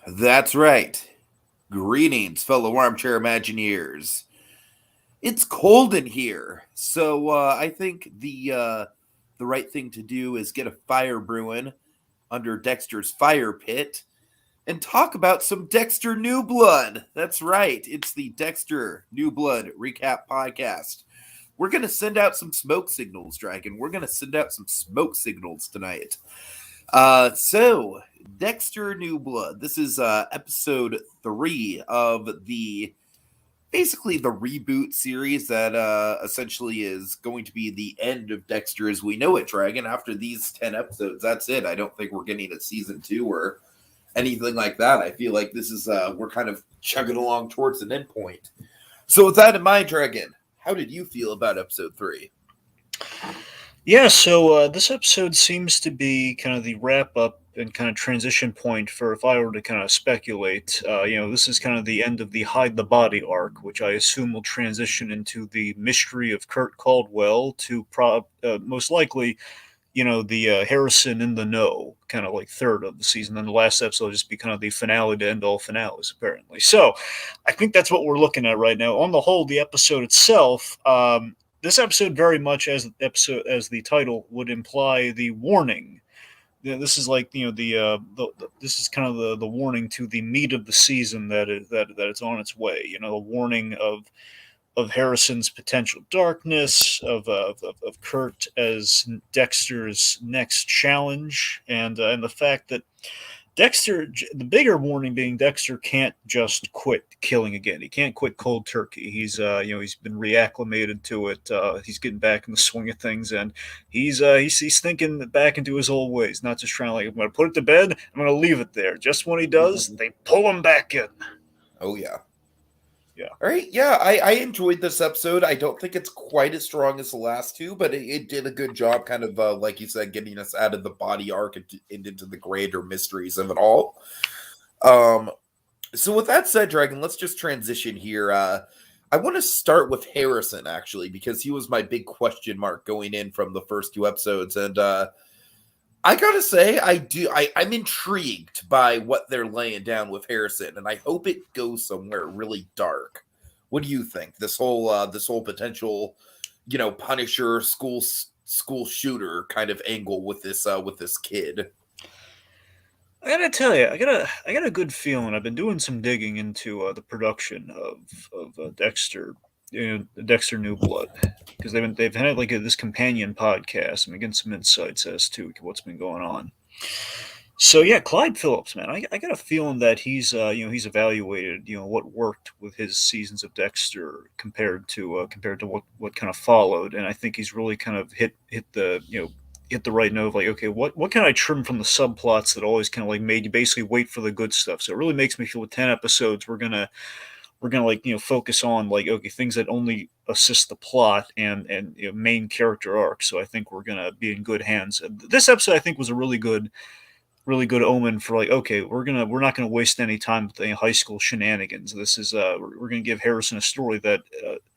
That's right. Greetings, fellow armchair Imagineers. It's cold in here, so I think the right thing to do is get a fire brewing under Dexter's fire pit and talk about some Dexter New Blood. That's right. It's the Dexter New Blood recap podcast. We're going to send out some smoke signals, Dragon. We're going to send out some smoke signals tonight. So Dexter New Blood. This is episode 3 of the basically the reboot series that essentially is going to be the end of Dexter as we know it, Dragon. After these 10 episodes, that's it. I don't think we're getting a season 2 or anything like that. I feel like this is we're kind of chugging along towards an end point. So with that in mind, Dragon, how did you feel about episode 3? Yeah, so this episode seems to be kind of the wrap up and kind of transition point for if I were to kind of speculate. This is kind of the end of the Hide the Body arc, which I assume will transition into the mystery of Kirk Caldwell to most likely, the Harrison in the know kind of like third of the season. And the last episode will just be kind of the finale to end all finales, apparently. So I think that's what we're looking at right now. On the whole, the episode itself. This episode very much as the title would imply the warning. This is like this is kind of the warning to the meat of the season that it's on its way. The warning of Harrison's potential darkness, of Kurt as Dexter's next challenge, and the fact that Dexter, the bigger warning being Dexter can't just quit killing again. He can't quit cold turkey. He's been reacclimated to it. He's getting back in the swing of things, and he's thinking back into his old ways, not just trying to I'm going to put it to bed. I'm going to leave it there. Just when he does, they pull him back in. Oh yeah. Yeah. All right. Yeah, I enjoyed this episode. I don't think it's quite as strong as the last two, but it did a good job, kind of like you said, getting us out of the body arc and into the greater mysteries of it all. So with that said, Dragon, let's just transition here. I want to start with Harrison actually, because he was my big question mark going in from the first two episodes, and I gotta say, I'm intrigued by what they're laying down with Harrison, and I hope it goes somewhere really dark. What do you think? This whole potential, Punisher school shooter kind of angle with this kid. I gotta tell you, I got a good feeling. I've been doing some digging into the production of Dexter, Dexter New Blood, because they've had like this companion podcast. I'm getting some insights as to what's been going on. So yeah, Clyde Phillips, man, I got a feeling that he's evaluated what worked with his seasons of Dexter compared to what kind of followed, and I think he's really kind of hit the right note of like, okay, what can I trim from the subplots that always kind of like made you basically wait for the good stuff. So it really makes me feel with 10 episodes we're gonna like focus on like, okay, things that only assist the plot and main character arcs. So I think we're gonna be in good hands. This episode I think was a really good omen for like, okay, we're not gonna waste any time with high school shenanigans. This is we're gonna give Harrison a story that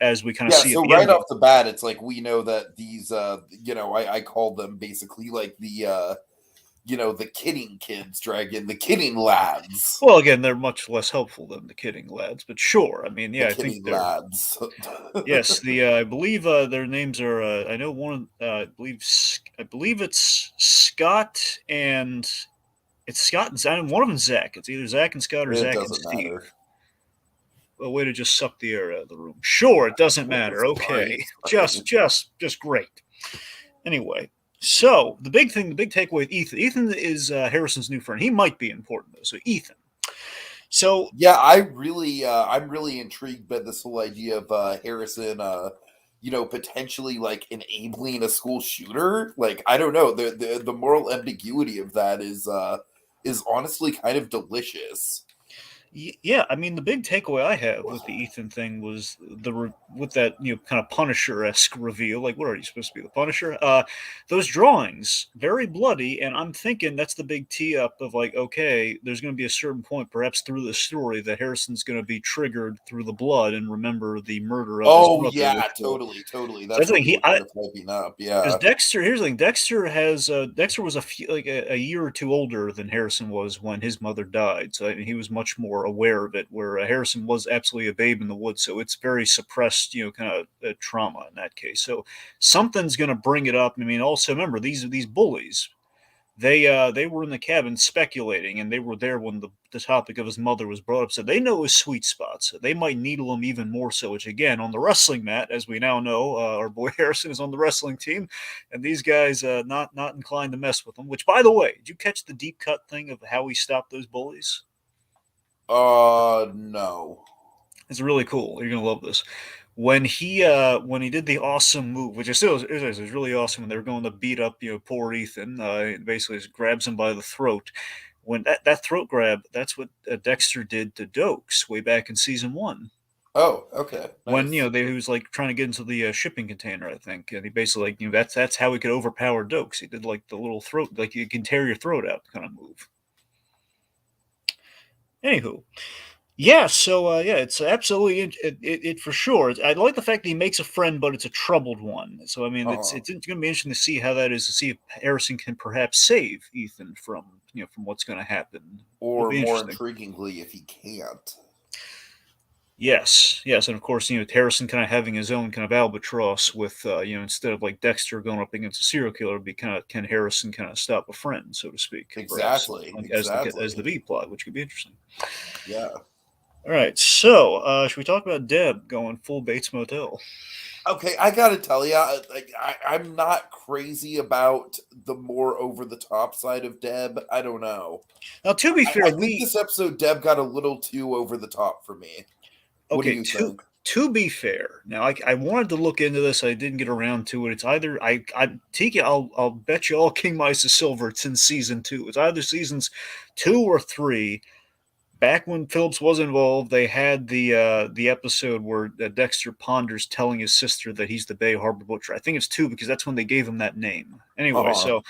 as we kind of Yeah, see at so the right ending. off the bat, it's like we know that these, I call them basically like the kidding kids, Dragon, the kidding lads, Well, again, they're much less helpful than the kidding lads, but sure. I mean, the yeah, I think kidding they're lads. yes. I believe their names are. I know one. I believe it's Scott and it's Scott and Zach. One of them's Zach. It's either Zach and Scott or It Zach and doesn't Steve. matter. A way to just suck the air out of the room. Sure, it doesn't matter. It's fine. Okay, It's fine. just great. Anyway, so the big thing, the big takeaway with Ethan. Ethan is Harrison's new friend. He might be important though. So Ethan. So Yeah, I'm really intrigued by this whole idea of Harrison, potentially like enabling a school shooter. Like, I don't know, the moral ambiguity of that is honestly kind of delicious. Yeah, I mean the big takeaway I have with the Ethan thing was with that kind of Punisher esque reveal. Like, what are you supposed to be, the Punisher? Those drawings very bloody, and I'm thinking that's the big tee up of like, okay, there's going to be a certain point, perhaps through the story, that Harrison's going to be triggered through the blood and remember the murder of his Oh brother. yeah, Which totally, totally. so that's That's the what thing. people are kind of hyping up. Because Yeah. Dexter, here's the thing: Dexter was a year or two older than Harrison was when his mother died, so I mean, he was much more aware of it. Where Harrison was absolutely a babe in the woods, so it's very suppressed, kind of trauma in that case. So something's going to bring it up. I mean, also remember these bullies. They were in the cabin speculating, and they were there when the topic of his mother was brought up. So they know his sweet spots. So they might needle him even more so. Which again, on the wrestling mat, as we now know, our boy Harrison is on the wrestling team, and these guys not inclined to mess with him. Which, by the way, did you catch the deep cut thing of how he stopped those bullies? No. It's really cool. You're gonna love this. When he did the awesome move, which is really awesome, when they were going to beat up poor Ethan, basically just grabs him by the throat. When that throat grab, that's what Dexter did to Dokes way back in season one. Oh, okay, When nice. he was like trying to get into the shipping container, I think, and he basically like that's how he could overpower Dokes. He did like the little throat, like you can tear your throat out kind of move. Anywho, yeah, so yeah, it's absolutely it for sure. I like the fact that he makes a friend, but it's a troubled one. So I mean, Uh-huh. it's going to be interesting to see how that is, to see if Harrison can perhaps save Ethan from from what's going to happen. It'll Or be more interesting. intriguingly, if he can't. Yes, yes, and of course, Harrison kind of having his own kind of albatross with instead of like Dexter going up against a serial killer, it'd be kind of, can Harrison kind of stop a friend, so to speak, perhaps, Exactly, like as the exactly. B plot, which could be interesting. Yeah. All right, so should we talk about Deb going full Bates Motel? Okay, I gotta tell you, like I'm not crazy about the more over the top side of Deb. I don't know. Now, to be fair, I think this episode Deb got a little too over the top for me. What do okay. you think? To be fair, now I wanted to look into this. I didn't get around to it. It's either Tiki. I'll bet you all King Mice is silver. It's in season two. It's either seasons two or three. Back when Phillips was involved, they had the episode where Dexter ponders telling his sister that he's the Bay Harbor Butcher. I think it's two because that's when they gave him that name. Anyway, Uh-huh. so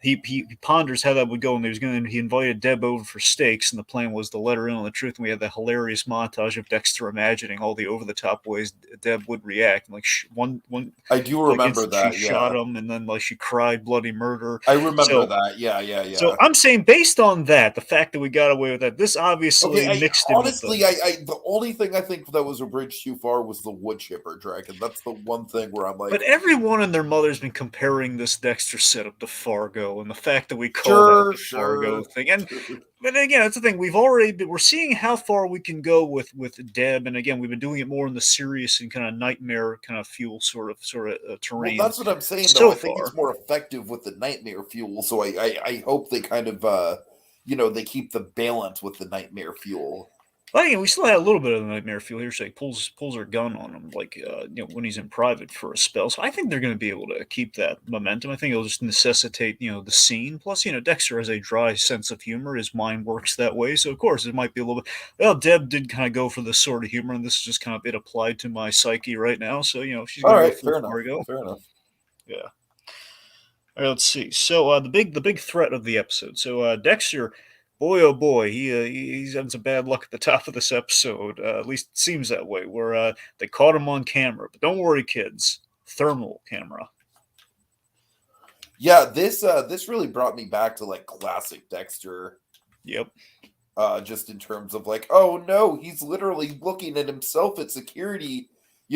he ponders how that would go, and he invited Deb over for steaks, and the plan was to let her in on the truth. And we had the hilarious montage of Dexter imagining all the over the top ways Deb would react, and like one I do like remember instant she that, shot yeah. him, and then like she cried bloody murder. I remember So that. Yeah, yeah, so yeah. I'm saying based on that, the fact that we got away with that, this Okay, obviously I mixed in with the. honestly, the only thing I think that was a bridge too far was the wood chipper dragon. That's the one thing where I'm But like, everyone and their mother's been comparing this Dexter setup to Fargo, and the fact that we call that sure, the Fargo sure, thing, and sure. but again, that's the thing. We're seeing how far we can go with Deb, and again, we've been doing it more in the serious and kind of nightmare kind of fuel sort of Well, terrain that's what I'm saying though. so I think it's far. more effective with the nightmare fuel. So I hope they kind of they keep the balance with the nightmare fuel. But again, we still had a little bit of the nightmare fuel here. So he pulls her gun on him, like when he's in private for a spell. So I think they're going to be able to keep that momentum. I think it'll just necessitate the scene. Plus, Dexter has a dry sense of humor. His mind works that way. So of course it might be a little bit. Well, Deb did kind of go for this sort of humor, and this is just kind of it applied to my psyche right now. So she's All going to go right, full fair enough. Fargo. Fair enough. Yeah. All right, let's see. So the big threat of the episode. So Dexter, boy oh boy, he's having some bad luck at the top of this episode. At least it seems that way. Where they caught him on camera, but don't worry, kids, thermal camera. Yeah, this really brought me back to like classic Dexter. Yep. Just in terms of like, oh no, he's literally looking at himself at security,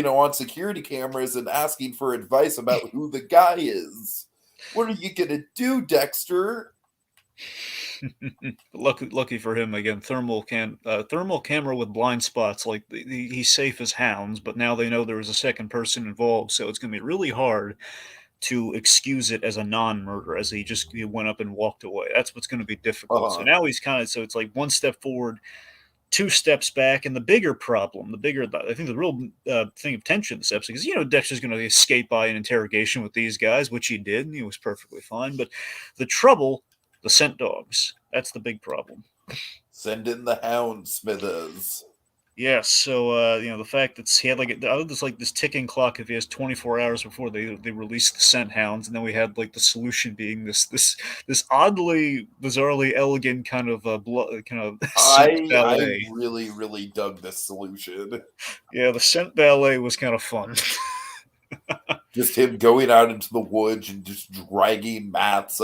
on security cameras and asking for advice about who the guy is. What are you gonna do, Dexter? Lucky for him again. Thermal camera with blind spots. Like he's safe as hounds, but now they know there was a second person involved, so it's gonna be really hard to excuse it as a non-murder, as he went up and walked away. That's what's going to be difficult. So Uh-huh. now he's kind of so it's like one step forward, two steps back, and the bigger problem, I think the real thing of tension in this episode, because Dexter's going to escape by an interrogation with these guys, which he did, and he was perfectly fine. But the trouble, the scent dogs, that's the big problem. Send in the hound, Smithers. Yes, so the fact that he had there's like this ticking clock if he has 24 hours before they release the scent hounds, and then we had like the solution being this oddly bizarrely elegant kind of kind of scent I ballet. really, really dug this solution. Yeah, the scent ballet was kind of fun. Just him going out into the woods and just dragging Matt's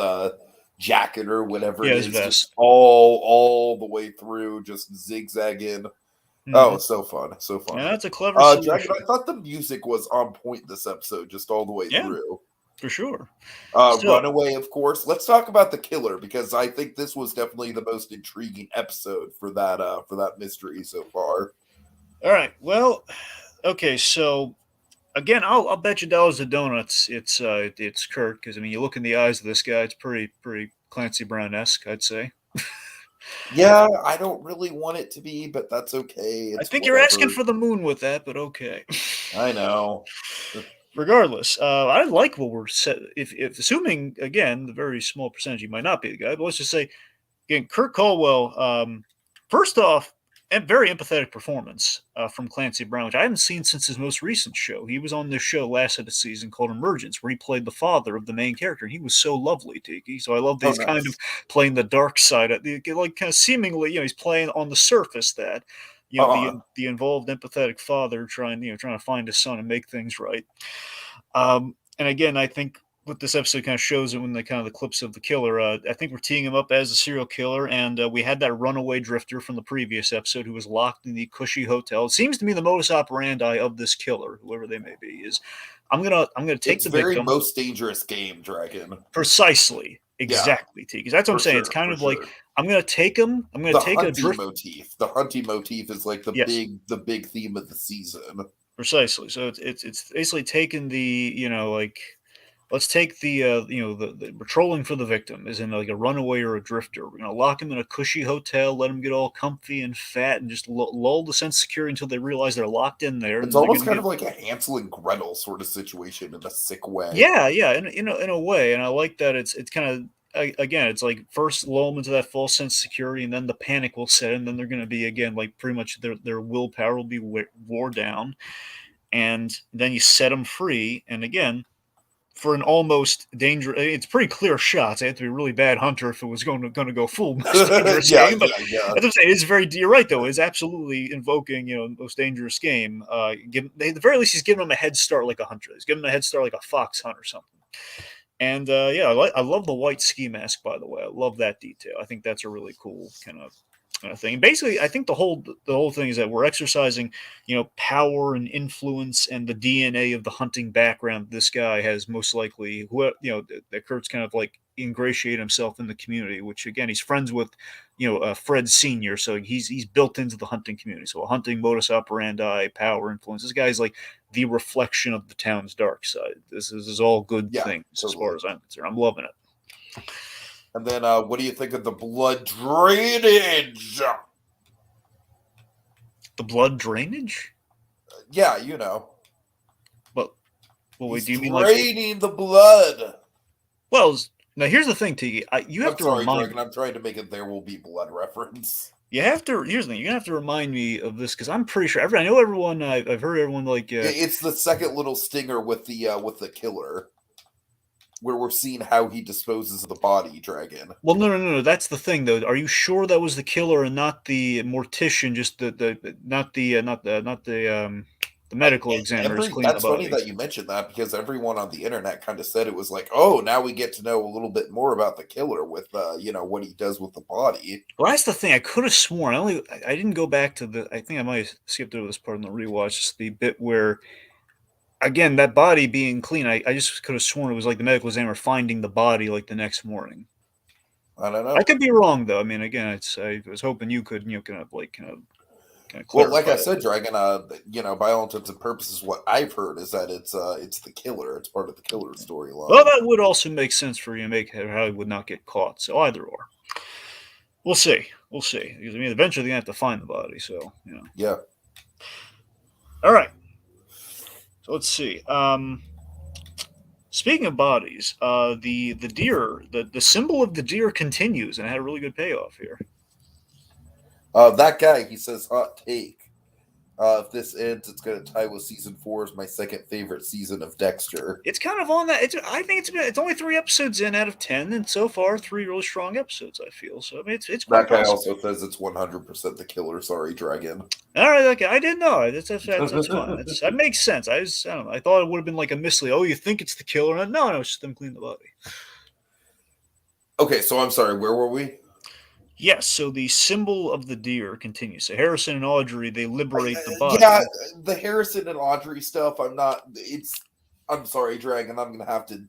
jacket or whatever Yeah, it his is, just vest. all the way through, just zigzagging. Hmm. Oh, so fun, so Yeah, fun. that's a clever Dragon, solution. I thought the music was on point this episode, just all the way Yeah, through. for sure. So, Runaway, of course. Let's talk about the killer because I think this was definitely the most intriguing episode for that mystery so far. all right. Well, okay. So again, I'll bet you dollars to donuts. It's Kirk because I mean, you look in the eyes of this guy. It's pretty Clancy Brown esque, I'd say. Yeah, I don't really want it to be, but that's okay. I It's think you're asking whatever. for the moon with that, but okay. I know. Regardless, I like what we're set. If assuming again the very small percentage he might not be the guy, but let's just say again, Kirk Caldwell. First off, a very empathetic performance from Clancy Brown, which I haven't seen since his most recent show. He was on this show last of the season called Emergence, where he played the father of the main character, and he was so lovely, Tiki. So I love that Oh, he's kind of nice. playing the dark side, like kind of seemingly, he's playing on the surface that. Uh-huh. The involved empathetic father trying to find his son and make things right. And again, I think what this episode kind of shows it when the kind of the clips of the killer. I think we're teeing him up as a serial killer, and we had that runaway drifter from the previous episode who was locked in the cushy hotel. It seems to me the modus operandi of this killer, whoever they may be, is I'm gonna take It's the very victim most dangerous game, Dragon. precisely. Yeah, Exactly, T. Because that's what I'm for saying. It's sure, kind for of like sure. I'm gonna take him. I'm gonna The take a hunting drift. motif. The hunting motif is like Yes, the big theme of the season. precisely. So it's basically taking the like let's take we're trolling for the victim, as in like a runaway or a drifter. We're gonna lock him in a cushy hotel, let him get all comfy and fat, and just lull the sense of security until they realize they're locked in there, and It's then they're almost gonna kind get of like a Hansel and Gretel sort of situation in a sick way. yeah, yeah, in a way, and I like that it's kind of again, it's like first lull them into that false sense of security, and then the panic will set in. And then they're going to be again like pretty much their willpower will be wore down, and then you set them free, and again for an almost dangerous. It's pretty clear shots. I have to be a really bad hunter if it was going to go full most dangerous Yeah, game. But yeah, yeah. as I'm saying, it's very. You're right though. It's absolutely invoking most dangerous game. At the very least, he's giving him a head start like a hunter. He's giving him a head start like a fox hunt or something. And yeah, I love the white ski mask. By the way, I love that detail. I think that's a really cool kind of thing. And basically, I think the whole thing is that we're exercising, power and influence and the DNA of the hunting background this guy has most likely. Who that Kurt's kind of like ingratiate himself in the community, which again he's friends with, Fred Senior, so he's built into the hunting community. So a hunting modus operandi, power, influence. This guy's like the reflection of the town's dark side. This is all good Yeah, things as far totally. as I'm concerned. I'm loving it. And then what do you think of the blood drainage? The blood drainage. Yeah, you know. Well, wait. He's Do you mean like? draining the blood. Well, now here's the thing, Tiki. You have I'm to sorry, remind Dragon. me. I'm trying to make a There Will Be Blood reference. You have to. Here's the thing. You're gonna have to remind me of this because I'm pretty sure. I know everyone. I've heard everyone like. It's the second little stinger with the killer, where we're seeing how he disposes of the body, Dragon. Well, no, no, no, no. That's the thing, though. Are you sure that was the killer and not the mortician? Just the not the medical examiner is cleaning the That's funny body. that you mentioned that because everyone on the internet kind of said it was like, oh, now we get to know a little bit more about the killer with what he does with the body. Well, that's the thing. I could have sworn. I didn't go back to the. I think I might have skipped over this part in the rewatch. Just the bit where again, that body being clean, I just could have sworn it was like the medical examiner finding the body like the next morning. I don't I know. could be wrong though. I mean, again, I was hoping you could, kind of Well, like clarify I that. said, Dragon, by all intents and purposes, what I've heard is that it's the killer. It's part of the killer Well, storyline. that would also make sense for you to make how he would not get caught. So either or, we'll see. We'll see. Because I mean, eventually they have to find the body. So Yeah. All right. So let's see. Speaking of bodies, the deer, the symbol of the deer continues, and it had a really good payoff here. That guy, he says, hot take. If this ends, it's going to tie with season 4 as my second favorite season of Dexter. It's kind of on that. I think it's only 3 episodes in out of 10, and so far 3 really strong episodes. I feel so. I mean, it's quite That guy possible. also says it's 100% the killer. Sorry, Dragon. All right, okay. I didn't know. That's fine. That makes sense. I don't know. I thought it would have been like a mislead. Oh, you think it's the killer? No, it's just them cleaning the body. Okay, so I'm sorry. Where were we? Yes. So the symbol of the deer continues. So Harrison and Audrey they liberate the body. Yeah, the Harrison and Audrey stuff. I'm sorry, Dragon. I'm gonna have to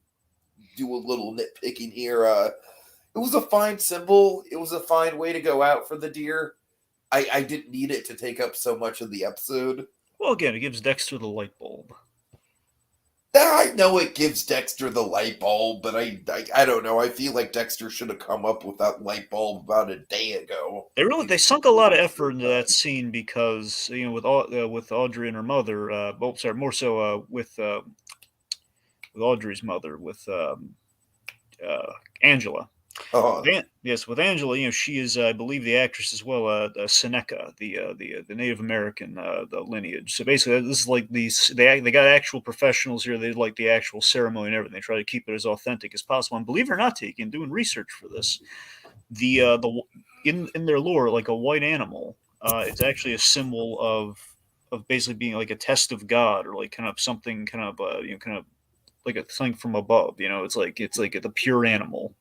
do a little nitpicking here. It was a fine symbol. It was a fine way to go out for the deer. I didn't need it to take up so much of the episode. Well, again, it gives Dexter the light bulb. I know it gives Dexter the light bulb, but I don't know. I feel like Dexter should have come up with that light bulb about a day ago. They sunk a lot of effort into that scene because with Audrey and her mother. More so with Audrey's mother, with Angela. With Angela, she is, I believe, the actress as well, Seneca, the Native American the lineage. So basically, this is like they got actual professionals here. They like the actual ceremony and everything. They try to keep it as authentic as possible. And believe it or not, Tiki, in doing research for this, in their lore, like a white animal, it's actually a symbol of basically being like a test of God, or like kind of something kind of like a thing from above. It's like the pure animal.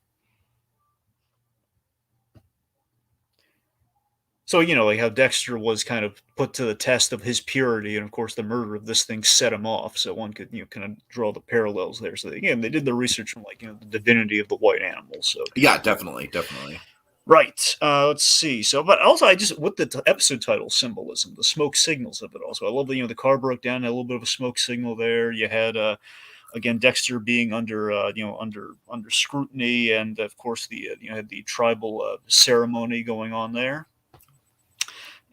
So, like how Dexter was kind of put to the test of his purity, and of course the murder of this thing set him off. So one could, kind of draw the parallels there. So again, they did the research from the divinity of the white animal. So yeah, definitely. Right. Let's see. So, but also with the episode title symbolism, the smoke signals of it. Also, I love that the car broke down, had a little bit of a smoke signal there. You had again Dexter being under under scrutiny, and of course the had the tribal ceremony going on there.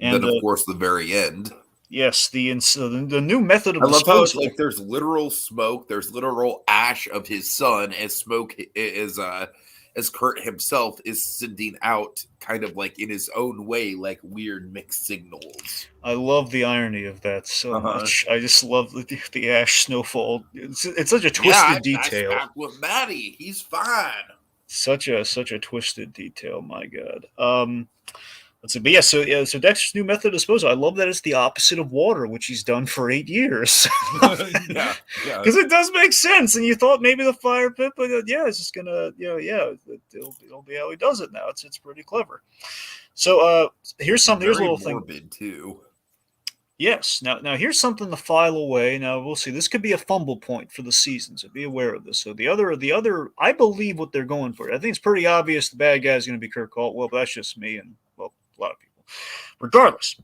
And then, of course, the very end. Yes, the new method of I love how it's like there's literal smoke, there's literal ash of his son, as smoke is as Kurt himself is sending out, kind of like in his own way, like weird mixed signals. I love the irony of that so much. I just love the ash snowfall. It's such a twisted detail. Back with Maddie, he's fine. Such a twisted detail. My God. Let's see, but so Dexter's new method of disposal. I love that it's the opposite of water, which he's done for 8 years. yeah, because it does make sense. And you thought maybe the fire pit, but it's just gonna, it'll be how he does it now. It's pretty clever. So here's something. Here's a little morbid thing too. Yes. Now here's something to file away. Now we'll see. This could be a fumble point for the season, so be aware of this. So the other, I believe what they're going for. I think it's pretty obvious the bad guy is going to be Kirk Caldwell, but that's just me and a lot of people. Regardless,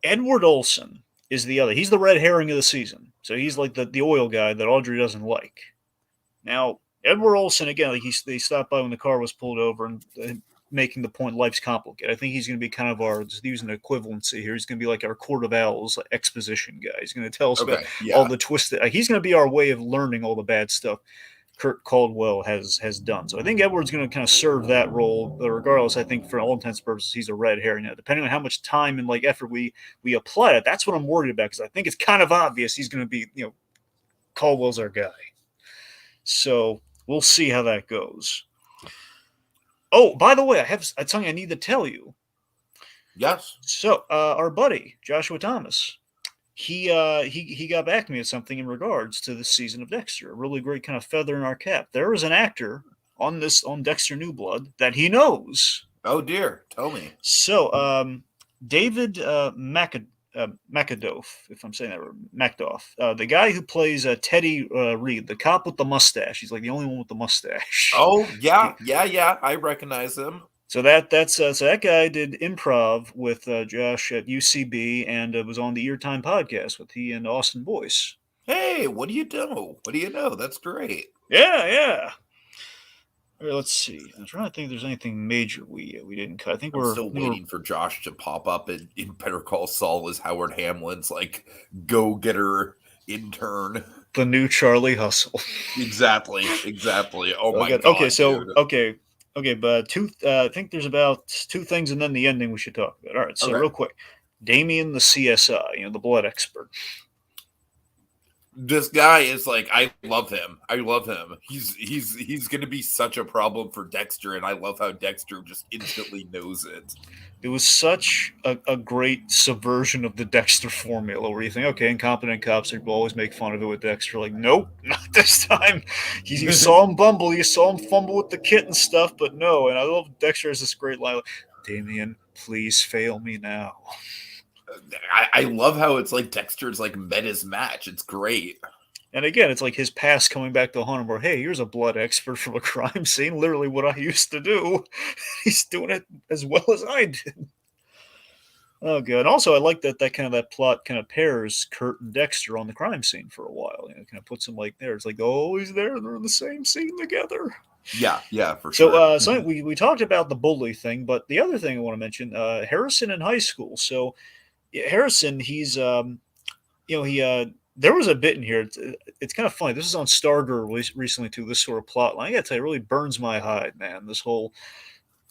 Edward Olsen is the other. He's the red herring of the season. So he's like the oil guy that Audrey doesn't like. Now, Edward Olsen, again, like they stopped by when the car was pulled over and making the point life's complicated. I think he's going to be kind of just using the equivalency here. He's going to be like our Court of Owls exposition guy. He's going to tell us about all the twisted. He's going to be our way of learning all the bad stuff Kirk Caldwell has done. So I think Edward's going to kind of serve that role. But regardless, I think for all intents and purposes, he's a red herring. Now, depending on how much time and effort we apply it, that's what I'm worried about, because I think it's kind of obvious he's going to be, Caldwell's our guy. So we'll see how that goes. Oh, by the way, I have something I need to tell you. Yes. So our buddy Joshua Thomas, he got back to me with something in regards to this season of Dexter. A really great kind of feather in our cap. There is an actor on Dexter New Blood that he knows. Oh dear, tell me. So David McAdoff, if I'm saying that right, McDoff, the guy who plays Teddy Reed, the cop with the mustache. He's like the only one with the mustache. Oh yeah, I recognize him. So that guy did improv with Josh at UCB, and was on the Eartime podcast with he and Austin Boyce. Hey, what do you know? That's great. Yeah. All right, let's see. I'm trying to think if there's anything major we didn't cut. I think we're still waiting for Josh to pop up in Better Call Saul as Howard Hamlin's go-getter intern. The new Charlie Hustle. Exactly. Oh my God. Okay, so dude. okay. Okay, but I think there's about two things and then the ending we should talk about. All right, so Okay. real quick, Damien, the CSI, the blood expert. This guy is like, I love him. I love him. He's gonna be such a problem for Dexter, and I love how Dexter just instantly knows it. It was such a great subversion of the Dexter formula where you think, okay, incompetent cops will always make fun of it with Dexter. Like, nope, not this time. You saw him bumble, you saw him fumble with the kit and stuff, but no. And I love Dexter has this great line, like, Damien, please fail me now. I love how it's like Dexter's like met his match. It's great. And again, it's like his past coming back to haunt him where, hey, here's a blood expert from a crime scene, literally what I used to do. He's doing it as well as I did. Oh, good. Also, I like that kind of that plot kind of pairs Kurt and Dexter on the crime scene for a while. Kind of puts them like there. It's like, oh, he's there. They're in the same scene together. Yeah, for So, sure. so we talked about the bully thing, but the other thing I want to mention, Harrison in high school. So, yeah, Harrison, he's he there was a bit in here. It's kind of funny. This is on Stargirl recently too. This sort of plot line. I gotta tell you, it really burns my hide, man. This whole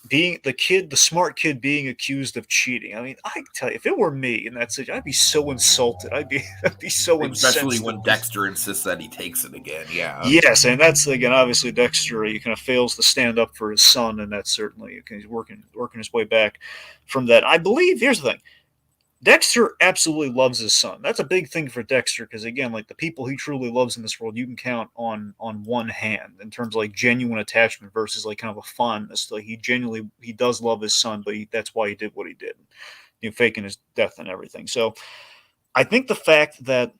being the smart kid being accused of cheating. I mean, I tell you, if it were me in that situation, I'd be so insulted. I'd be so Especially incensed. when Dexter insists that he takes it again. Yeah. Yes, and that's again obviously Dexter. He kind of fails to stand up for his son, and that's certainly he's working his way back from that. I believe here's the thing. Dexter absolutely loves his son. That's a big thing for Dexter because again, like the people he truly loves in this world, you can count on one hand in terms of like genuine attachment versus like kind of a fondness. Like he does love his son, but that's why he did what he did, faking his death and everything. So I think the fact that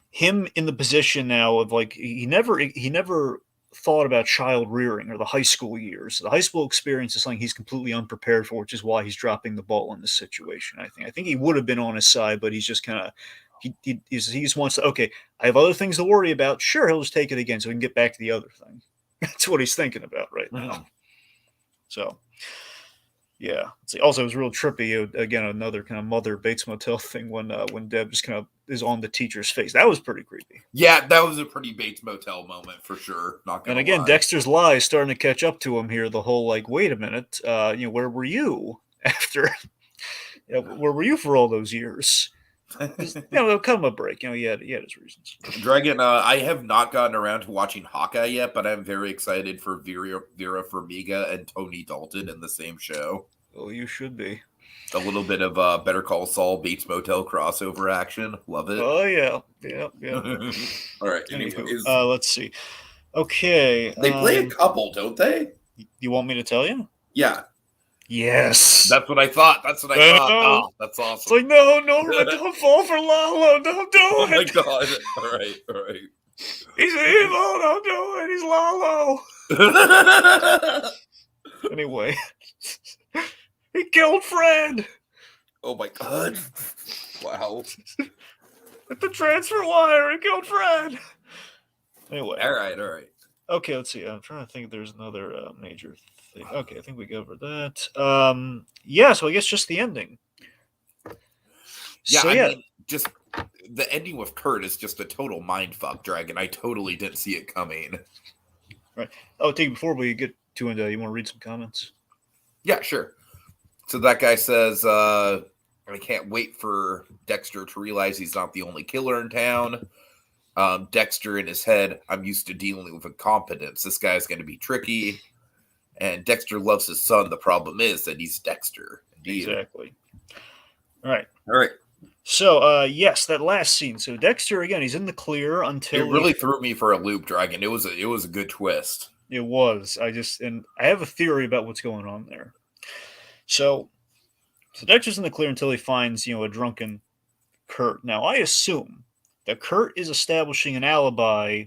him in the position now of like he never thought about child rearing or the high school years. The high school experience is something he's completely unprepared for, which is why he's dropping the ball in this situation. I think he would have been on his side, but he's just kind of he just wants to. Okay, I have other things to worry about. Sure, he'll just take it again so we can get back to the other thing. That's what he's thinking about right now. So. Yeah. Also, it was real trippy. Again, another kind of mother Bates Motel thing when Deb just kind of is on the teacher's face. That was pretty creepy. Yeah, that was a pretty Bates Motel moment for sure. Not And gonna again, lie. Dexter's lie is starting to catch up to him here. The whole like, wait a minute, where were you after? Where were you for all those years? There'll come a break. He had his reasons. Dragon, I have not gotten around to watching Hawkeye yet, but I'm very excited for Vera Farmiga and Tony Dalton in the same show. Oh, you should be. A little bit of Better Call Saul Bates Motel crossover action. Love it. Oh yeah. All right. Anywho, let's see. Okay. They play a couple, don't they? You want me to tell you? Yeah. Yes. That's what I thought. That's Oh, that's awesome. It's like, no, don't fall for Lalo. Don't do it. Oh my god. All right. He's evil. Don't do it. He's Lalo. Anyway. He killed Fred. Oh my god. Wow. At the transfer wire, he killed Fred. Anyway. All right. Okay, let's see. I'm trying to think if there's another major thing. Okay, I think we covered that. So I guess just the ending. Yeah, I mean, just the ending with Kurt is just a total mindfuck, Dragon. I totally didn't see it coming. Right. Oh, Tiki, before we get to it, you want to read some comments? Yeah, sure. So that guy says, I can't wait for Dexter to realize he's not the only killer in town. Dexter in his head, I'm used to dealing with incompetence. This guy's going to be tricky. And Dexter loves his son. The problem is that he's Dexter. Indeed. Exactly. All right. So, yes, that last scene. So Dexter, again, he's in the clear until... It really threw me for a loop, Dragon. It was a good twist. It was. I have a theory about what's going on there. So Dexter's in the clear until he finds, a drunken Kurt. Now, I assume that Kurt is establishing an alibi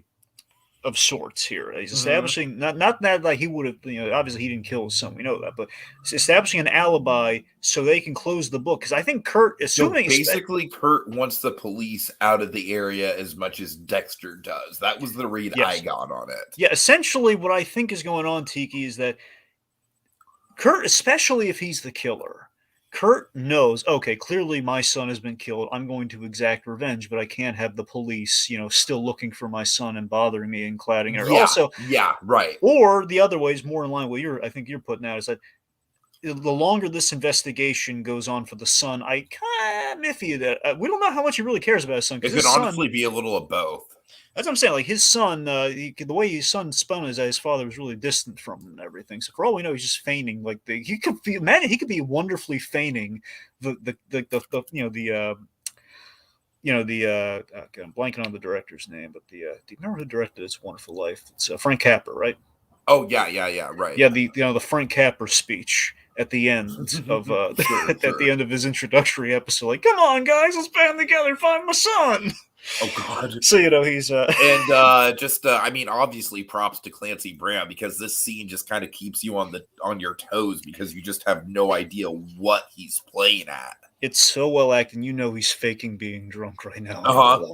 of sorts here. He's establishing not that like he would have, obviously he didn't kill his son, we know that, but he's establishing an alibi so they can close the book. Because I think Kurt, assuming basically Kurt wants the police out of the area as much as Dexter does. That was the read I got on it. Yeah, essentially what I think is going on, Tiki, is that Kurt, especially if he's the killer, Kurt knows, okay, clearly my son has been killed. I'm going to exact revenge, but I can't have the police, still looking for my son and bothering me and cladding her. Yeah, Also, yeah, right. or the other way is more in line with what I think you're putting out, is that the longer this investigation goes on for the son, I kind of iffy that we don't know how much he really cares about his son, It because could his son, honestly be a little of both. that's what I'm saying. Like his son, the way his son spun is that his father was really distant from him and everything. So for all we know, he's just feigning. Like he could be, man, he could be wonderfully feigning the okay, I'm blanking on the director's name, but do you remember who directed It's a Wonderful Life? It's Frank Capra, right? Oh yeah, right. Yeah, the Frank Capra speech at the end of Sure, at the sure. end of his introductory episode, like, "Come on, guys, let's band together, find my son." Oh God. So he's And I mean, obviously, props to Clancy Brown, because this scene just kind of keeps you on your toes, because you just have no idea what he's playing at. it's so well acted. He's faking being drunk right now.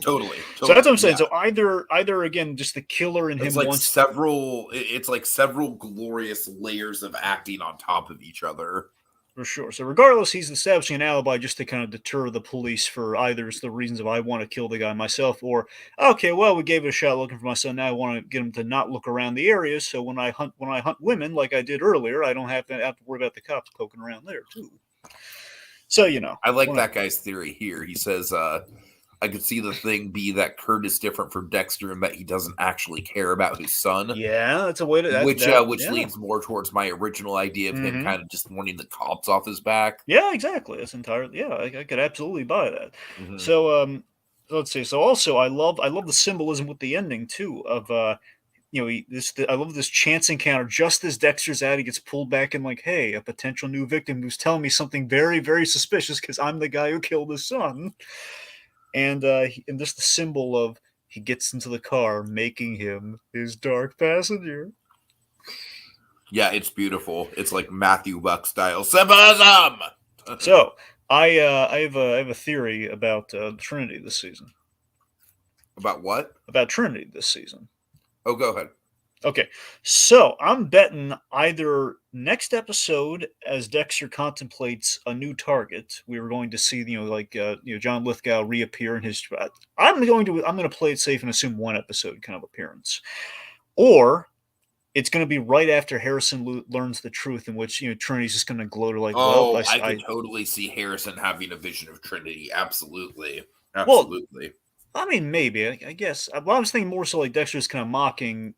Totally, So that's what I'm saying. yeah. So either again, just the killer in It's him like wants several glorious layers of acting on top of each other. for sure. So regardless, he's establishing an alibi just to kind of deter the police for either it's the reasons of I want to kill the guy myself, or okay, well, we gave it a shot looking for my son. Now I want to get him to not look around the area. So when I hunt women like I did earlier, I don't have to worry about the cops poking around there too. So I like that guy's theory here. He says, I could see the thing be that Kurt is different from Dexter and that he doesn't actually care about his son. Yeah, that's a way to which yeah. leans more towards my original idea of him Mhm. kind of just wanting the cops off his back. Yeah, exactly. That's entirely I could absolutely buy that. Mhm. So let's see. So also I love the symbolism with the ending too of I love this chance encounter just as Dexter's out. He gets pulled back and like, hey, a potential new victim who's telling me something very, very suspicious because I'm the guy who killed his son. And just the symbol of he gets into the car, making him his dark passenger. Yeah, it's beautiful. It's like Matthew Buck style symbolism. So I have a theory about Trinity this season. About what? About Trinity this season. Oh, go ahead. Okay, so I'm betting either next episode, as Dexter contemplates a new target, we were going to see, John Lithgow reappear in his. I'm going to play it safe and assume one episode kind of appearance, or it's going to be right after Harrison learns the truth, in which Trinity's just going to gloat like, Oh, well, I could totally see Harrison having a vision of Trinity. Absolutely, Well, absolutely. I mean, maybe. I guess. Well, I was thinking more so like Dexter's kind of mocking,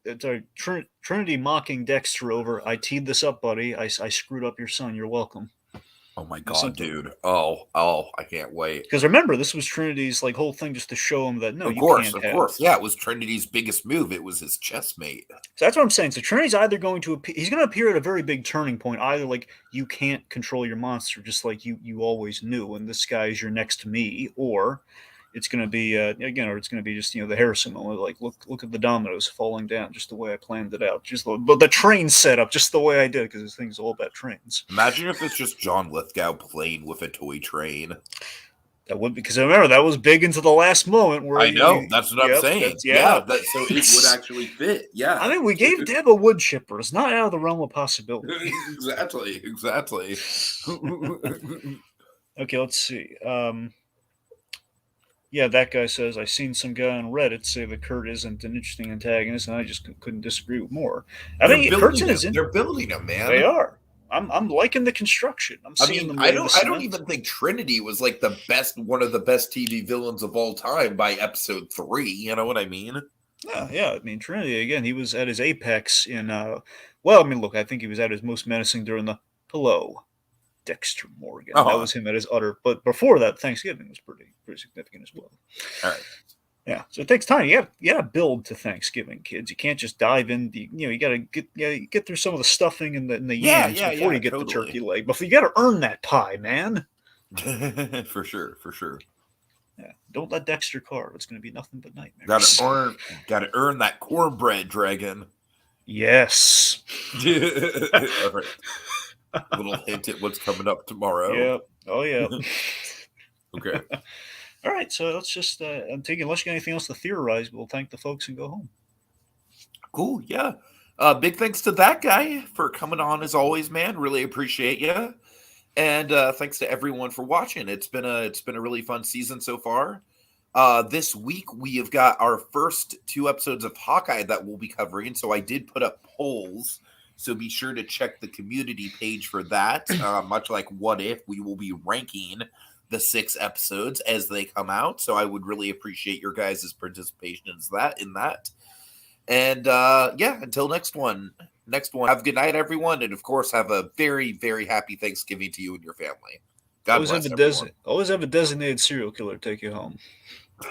Trinity mocking Dexter over, I teed this up, buddy. I screwed up your son. You're welcome. Oh my God, dude. Oh, I can't wait. Because remember, this was Trinity's like whole thing just to show him that, no, Of you course, can't of course. Yeah, it was Trinity's biggest move. It was his chess mate. So that's what I'm saying. So Trinity's either going to he's going to appear at a very big turning point. Either like you can't control your monster, just like you always knew, and this guy is your next me, or it's going to be or it's going to be just the Harrison moment, like look at the dominoes falling down, just the way I planned it out, just the train setup, just the way I did, because this thing's all about trains. Imagine if it's just John Lithgow playing with a toy train. That would, because I remember that was big into the last moment where I know that's what I'm saying. Yeah, so it would actually fit. Yeah, I mean, we gave Deb a wood chipper. It's not out of the realm of possibility. Exactly. Okay, let's see. Yeah, that guy says, I seen some guy on Reddit say that Kurt isn't an interesting antagonist, and I just couldn't disagree with more. I think Kurt's in his. They're building him, man. They are. I'm liking the construction. I'm seeing them. I don't even think Trinity was like one of the best TV villains of all time by episode 3. You know what I mean? Yeah. I mean, Trinity again. He was at his apex in. Well, I mean, look. I think he was at his most menacing during the Hello, Dexter Morgan. That was him at his utter. But before that, Thanksgiving was pretty significant as well. All right. Yeah, so it takes time. You got to build to Thanksgiving, kids. You can't just dive in. You got to get through some of the stuffing and the yams before you get the turkey leg. Before you got to earn that pie, man. For sure. Yeah, don't let Dexter carve. It's going to be nothing but nightmares. Got to earn that cornbread, Dragon. Yes. All right. A little hint at what's coming up tomorrow. Yeah. Oh yeah. Okay. All right, so let's just I'm taking. Unless you got anything else to theorize, we'll thank the folks and go home. Cool. Yeah. Big thanks to that guy for coming on as always, man. Really appreciate you. And thanks to everyone for watching. It's been a really fun season so far. This week we have got our first two episodes of Hawkeye that we'll be covering. So I did put up polls. So be sure to check the community page for that. Much like What If, we will be ranking the 6 episodes as they come out. So I would really appreciate your guys' participation in that. And yeah, until next one. Have a good night, everyone, and of course, have a very, very happy Thanksgiving to you and your family. God bless everyone. Always have a designated serial killer take you home.